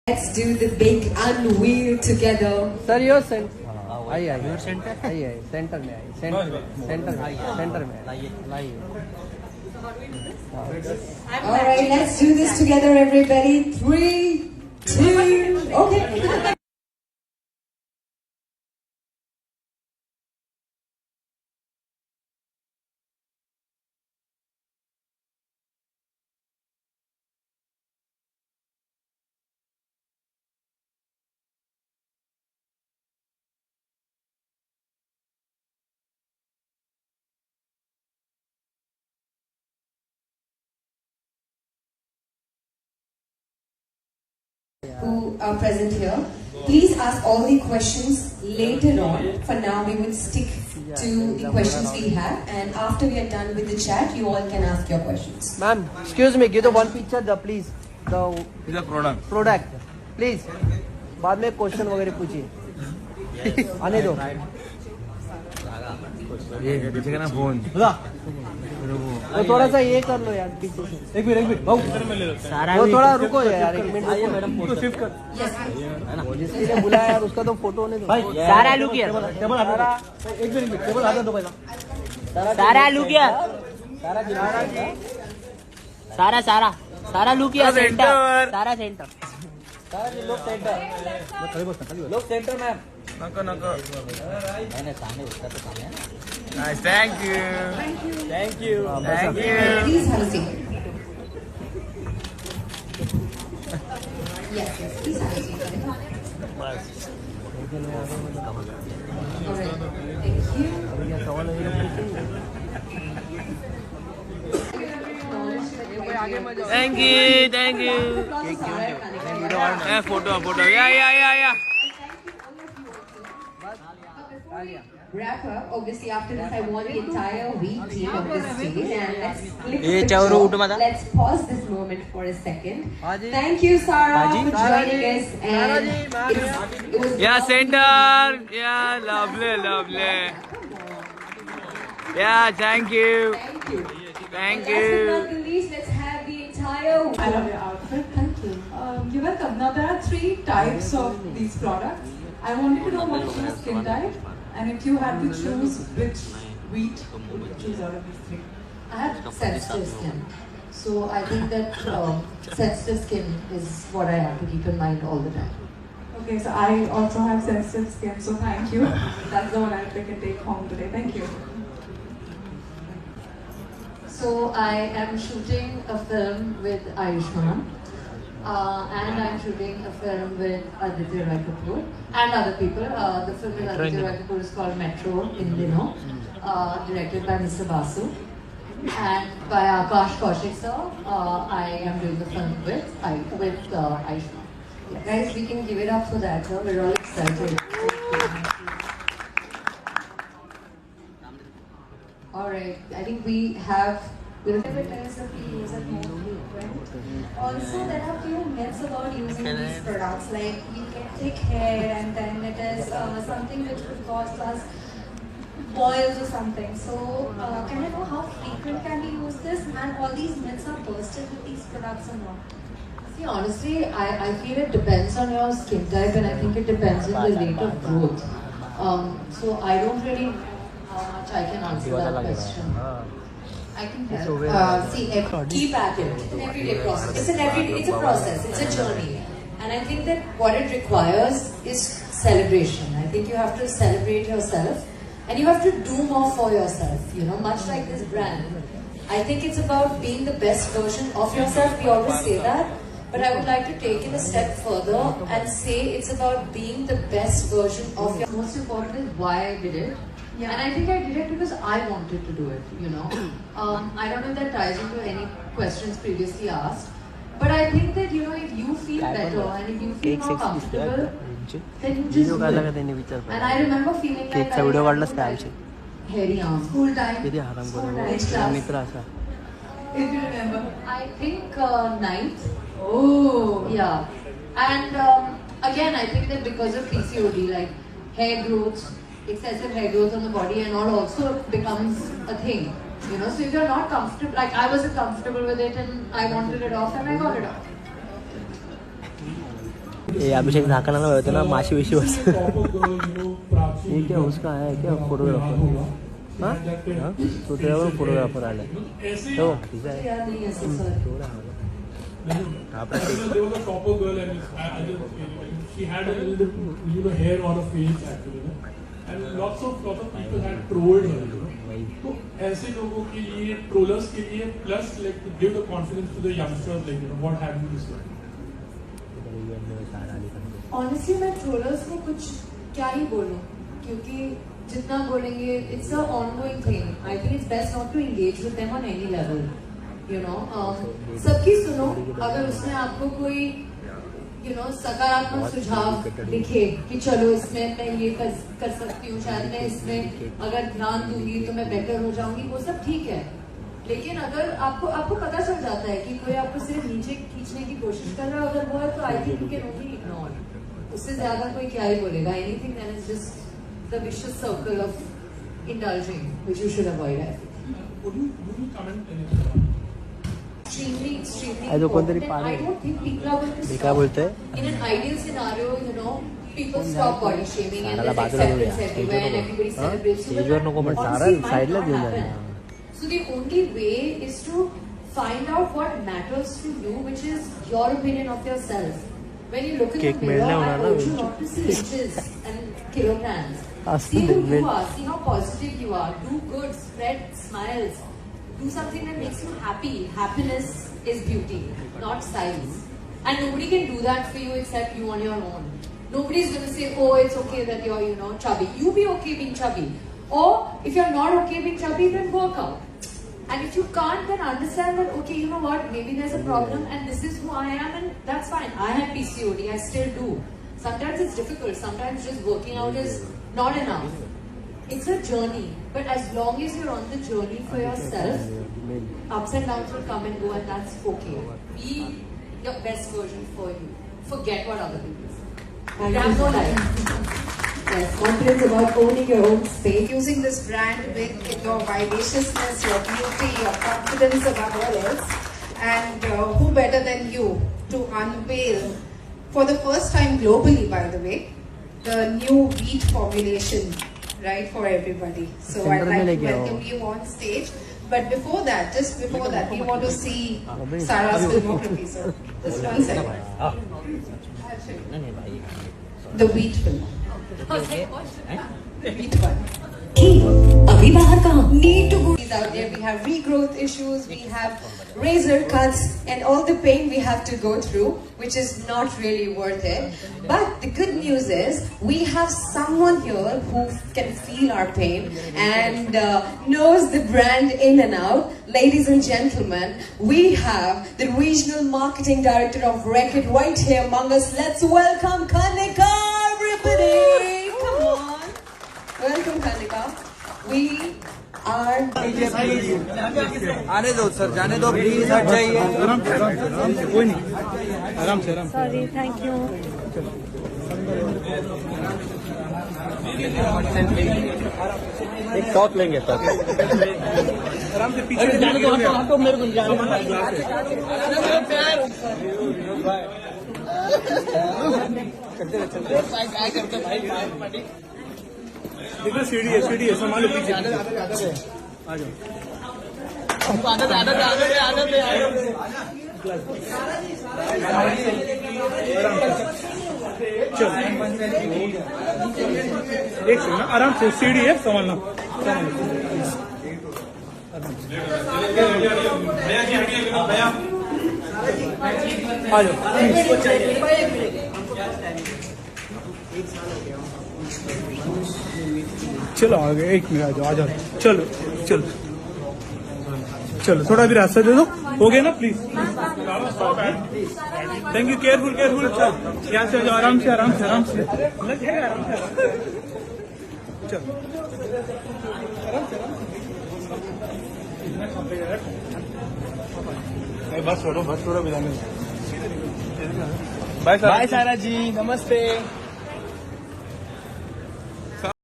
Let's do the big unveil together. Sir your centre I your centre I centre में आई centre में लाइए All right, let's do this together, everybody. 3, 2, okay. Who are present here, please ask all the questions later on. For now, we will stick to the questions we have, and after we are done with the chat, you all can ask your questions. Ma'am, excuse me, give the one picture, please. The product, please. बाद में question वगैरह पूछिए. आने दो. ये पीछे का ना फोन वो थोड़ा सा ये कर लो यार पीछे से. एक मिनट वो थोड़ा रुको यार 1 मिनट. आइए मैडम शिफ्ट कर. जिसने बुलाया यार उसका तो फोटो होने दो. सारा लुक यार. टेबल हटा. 1 मिनट टेबल हटा दो पहला. सारा लुक यार. सारा लुक यार. सेंटर. सारा सेंटर. लोग सेंटर. लोग सेंटर मैम. नको मैंने सामने उसका तो सामने. Nice. Thank you. Please have a seat. Yes, please have a seat. All right, thank you. Thank you. Photo या. Wrap up. Obviously, after this, I want the entire week team on this stage, and let's click ये the चावरू picture. उठ मत. Let's pause this moment for a second. Haji. Thank you, Sarah, Haji. for joining us. And it was या centre. या lovely. Yeah, thank you. Thank you. Last but not the least, let's have the entire. I love your outfit. Thank you. You're welcome. Now there are 3 types of these products. I wanted to know what is your skin type, and if you had to choose which wheat you would choose out of these 3. I have sensitive skin, so I think that sensitive skin is what I have to keep in mind all the time. Okay, so I also have sensitive skin, so thank you. That's the one I pick and take home today. Thank you. So I am shooting a film with Ayushmann, and I'm shooting a film with Aditya Roy Kapoor and other people. The film with Aditya Roy Kapoor is called Metro in Dino, directed by Mr. Basu, and by Akash Kaushik sir. I am doing the film with Ayushmann. Yeah. Guys, we can give it up for that, sir. We're all excited. All right, I think we have. Also, there are few myths about using these products, like you get thick hair and then it is something which could cause us boils or something. So, can I know how frequent can we use this, and all these myths are busted with these products or not? See, honestly, I feel it depends on your skin type, and I think it depends on the rate of growth. So I don't really know how much I can answer that question. I can help. See, keep at it. It's an everyday process. It's a process. It's a journey. And I think that what it requires is celebration. I think you have to celebrate yourself, and you have to do more for yourself. You know, much like this brand. I think it's about being the best version of yourself. We always say that. But I would like to take it a step further and say it's about being the best version of your. Most important is why I did it. Yeah, and I think I did it because I wanted to do it, you know. I don't know if that ties into any questions previously asked, but I think that, you know, if you feel better and if you feel more comfortable, then you just do it. And I remember feeling like I had hairy arms. School time, which class? If you remember. I think 9th. Oh. Yeah. And again, I think that because of PCOD, like hair growth, excessive hair growth on the body and all also becomes a thing. You know, so if you're not comfortable, like I wasn't comfortable with it and I wanted it off and I got it off. ये अभिषेक झाकणला होते ना माशी विशी ये क्या उसका है क्या फोटोग्राफर हाँ तो तेरा फोटोग्राफर आला तो याद नहीं है sir. There was a proper girl and she had a little bit, hair on her face actually, and lots of people had trolled her, So ऐसे लोगों के लिए, trollers के लिए, plus like to give the confidence to the youngsters, like what have you to say? Honestly, मैं trollers को कुछ क्या ही बोलूं, क्योंकि जितना बोलेंगे it's a ongoing thing. I think it's best not to engage with them on any level. सबकी सुनो, अगर उसने आपको कोई सकारात्मक सुझाव दिखे कि चलो इसमें मैं ये कर सकती हूँ, शायद मैं इसमें अगर ध्यान दूंगी तो मैं बेटर हो जाऊंगी, वो सब ठीक है. लेकिन अगर आपको पता चल जाता है कि कोई आपको सिर्फ नीचे खींचने की कोशिश कर रहा है, अगर वो है तो I think you can only ignore. उससे ज्यादा कोई क्या ही बोलेगा. Anything that is just the vicious circle of indulging which you should avoid. Would you comment anything? Extremely I don't think people are going to stop. In an ideal scenario, people stop body shaming and there's acceptance everywhere and everybody celebrates you. But honestly, might not happen. So the only way is to find out what matters to you, which is your opinion of yourself. When you look in the mirror, I urge you not to see inches and kilograms. See who you are, see how positive you are, do good, spread smiles. Do something that makes you happy. Happiness is beauty, not size. And nobody can do that for you except you on your own. Nobody's going to say, oh, it's okay that you're, chubby. You be okay being chubby. Or if you're not okay being chubby, then work out. And if you can't, then understand that, okay, you know what, maybe there's a problem and this is who I am and that's fine. I had PCOD, I still do. Sometimes it's difficult. Sometimes just working out is not enough. It's a journey, but as long as you're on the journey for yourself, ups and downs will come and go, and that's okay. Be your best version for you. Forget what other people say. You have no life. Yes, confidence about owning your own space. Using this brand with your vivaciousness, your beauty, your confidence above all else, and who better than you to unveil, for the first time globally, by the way, the new wheat formulation. Right, for everybody. So I'd like to welcome you on stage. But before that, just before that, we want to see Sarah's filmography. So just one second. The wheat film. The wheat one. अभी बाहर कहाँ? Need to go out there. We have regrowth issues. We have razor cuts and all the pain we have to go through, which is not really worth it. But the good news is we have someone here who can feel our pain and knows the brand in and out. Ladies and gentlemen, we have the regional marketing director of Reckitt right here among us. Let's welcome Kanika, everybody. Come on. Welcome, Kanika. We are... आने दो sir, जाने दो please, हट जाइए. कोई नहीं, आराम से. Sorry, thank you. एक शॉट लेंगे सर. आराम से पीछे जाने दो, हटो मेरे को जाने दो. देखो सीढ़ी है, संभालो पीछे. आ जाओ. चलो एक सेकंड, आराम से, सीढ़ी है, संभालना. आ जाओ. चलो आगे, एक मिनट, आ जाओ. चलो थोड़ा भी रास्ता दे दो. हो गया ना, प्लीज. Thank you. केयरफुल. चल, यहाँ से जाओ, आराम से. लग जाएगा, आराम से. चलो बस छोड़ो विधान. बाय सारा जी, नमस्ते.